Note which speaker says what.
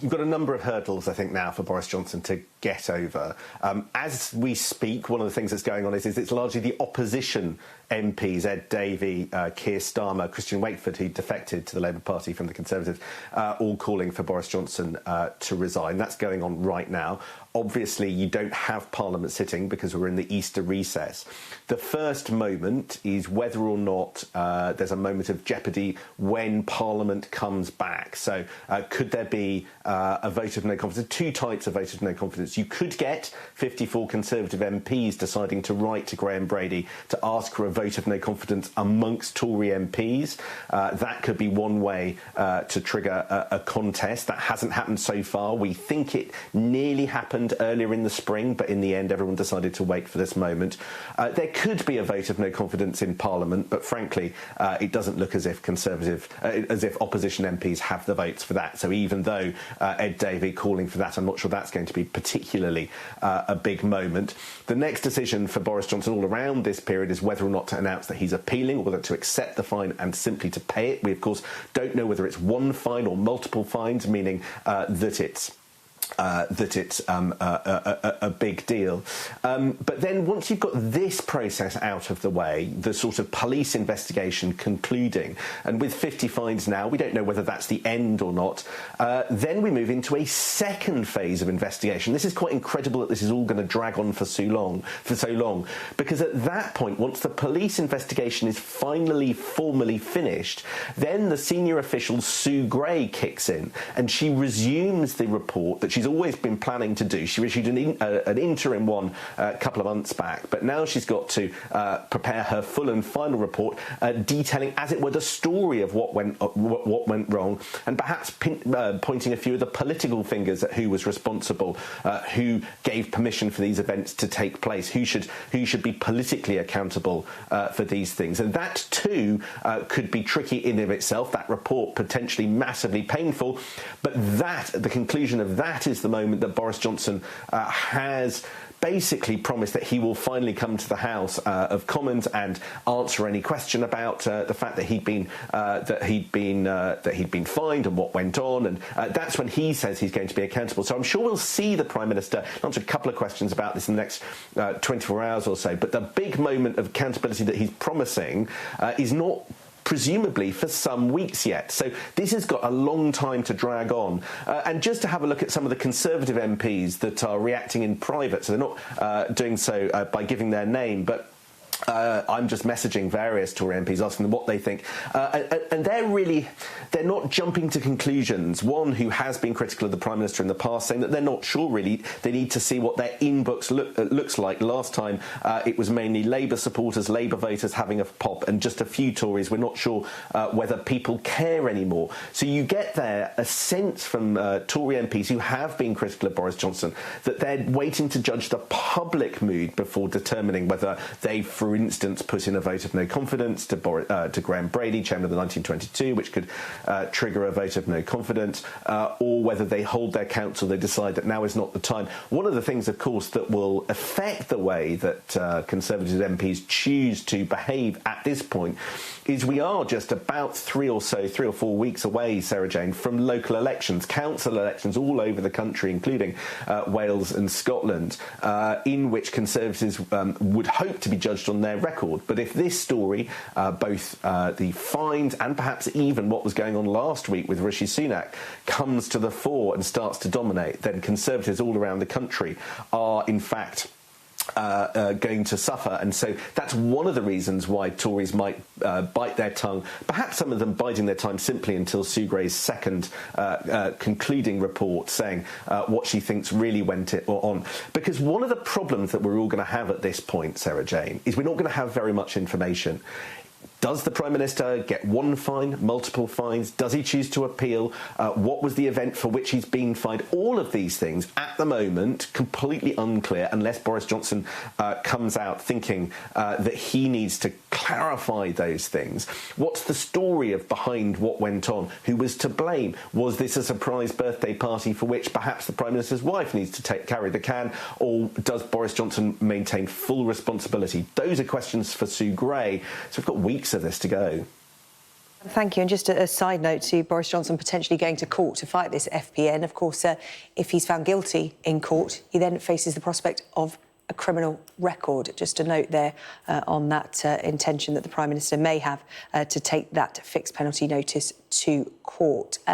Speaker 1: We've got a number of hurdles, I think, now for Boris Johnson to get over. As we speak, one of the things that's going on is it's largely the opposition MPs, Ed Davey, Keir Starmer, Christian Wakeford, who defected to the Labour Party from the Conservatives, all calling for Boris Johnson to resign. That's going on right now. Obviously, you don't have Parliament sitting because we're in the Easter recess. The first moment is whether or not there's a moment of jeopardy when Parliament comes back. So could there be a vote of no confidence? Two types of vote of no confidence. You could get 54 Conservative MPs deciding to write to Graham Brady to ask for a vote of no confidence amongst Tory MPs. That could be one way to trigger a contest. That hasn't happened so far. We think it nearly happened earlier in the spring, but in the end everyone decided to wait for this moment. There could be a vote of no confidence in Parliament, but frankly it doesn't look as if opposition MPs have the votes for that. So even though Ed Davey calling for that, I'm not sure that's going to be particularly a big moment. The next decision for Boris Johnson all around this period is whether or not to announce that he's appealing, or whether to accept the fine and simply to pay it. We of course don't know whether it's one fine or multiple fines, meaning that it's a big deal. But then once you've got this process out of the way, the sort of police investigation concluding, and with 50 fines now, we don't know whether that's the end or not, then we move into a second phase of investigation. This is quite incredible that this is all going to drag on for so long, because at that point, once the police investigation is finally formally finished, then the senior official Sue Gray kicks in, and she resumes the report that she's always been planning to do. She issued an interim one a couple of months back, but now she's got to prepare her full and final report, detailing, as it were, the story of what went wrong, and perhaps pointing a few of the political fingers at who was responsible, who gave permission for these events to take place, who should be politically accountable for these things. And that too could be tricky in and of itself. That report potentially massively painful, but the conclusion of that is the moment that Boris Johnson has basically promised that he will finally come to the House of Commons and answer any question about the fact that he'd been fined and what went on, and that's when he says he's going to be accountable. So I'm sure we'll see the Prime Minister answer a couple of questions about this in the next 24 hours or so. But the big moment of accountability that he's promising is not presumably for some weeks yet. So this has got a long time to drag on. And just to have a look at some of the Conservative MPs that are reacting in private, so they're not doing so by giving their name, but I'm just messaging various Tory MPs asking them what they think, and they're not jumping to conclusions. One who has been critical of the Prime Minister in the past, saying that they're not sure really, they need to see what their inbox looks like. Last time it was mainly Labour supporters, Labour voters having a pop, and just a few Tories. We're not sure whether people care anymore. So you get there a sense from Tory MPs who have been critical of Boris Johnson that they're waiting to judge the public mood before determining whether they, for instance, put in a vote of no confidence to Graham Brady, chairman of the 1922, which could trigger a vote of no confidence, or whether they hold their counsel, they decide that now is not the time. One of the things, of course, that will affect the way that Conservative MPs choose to behave at this point is we are just about 3 or 4 weeks away, Sarah Jane, from local elections, council elections all over the country, including Wales and Scotland, in which Conservatives would hope to be judged on their record. But if this story, both the fines and perhaps even what was going on last week with Rishi Sunak, comes to the fore and starts to dominate, then Conservatives all around the country are in fact going to suffer. And so that's one of the reasons why Tories might bite their tongue, perhaps some of them biding their time simply until Sue Gray's second concluding report saying what she thinks really went on. Because one of the problems that we're all going to have at this point, Sarah Jane, is we're not going to have very much information. Does the Prime Minister get one fine, multiple fines? Does he choose to appeal? What was the event for which he's been fined? All of these things, at the moment, completely unclear, unless Boris Johnson comes out thinking that he needs to clarify those things. What's the story behind what went on? Who was to blame? Was this a surprise birthday party for which perhaps the Prime Minister's wife needs to carry the can? Or does Boris Johnson maintain full responsibility? Those are questions for Sue Gray. So we've got weeks of this to go.
Speaker 2: Thank you. And just a side note to Boris Johnson potentially going to court to fight this FPN. Of course, if he's found guilty in court, he then faces the prospect of a criminal record. Just a note there on that intention that the Prime Minister may have to take that fixed penalty notice to court.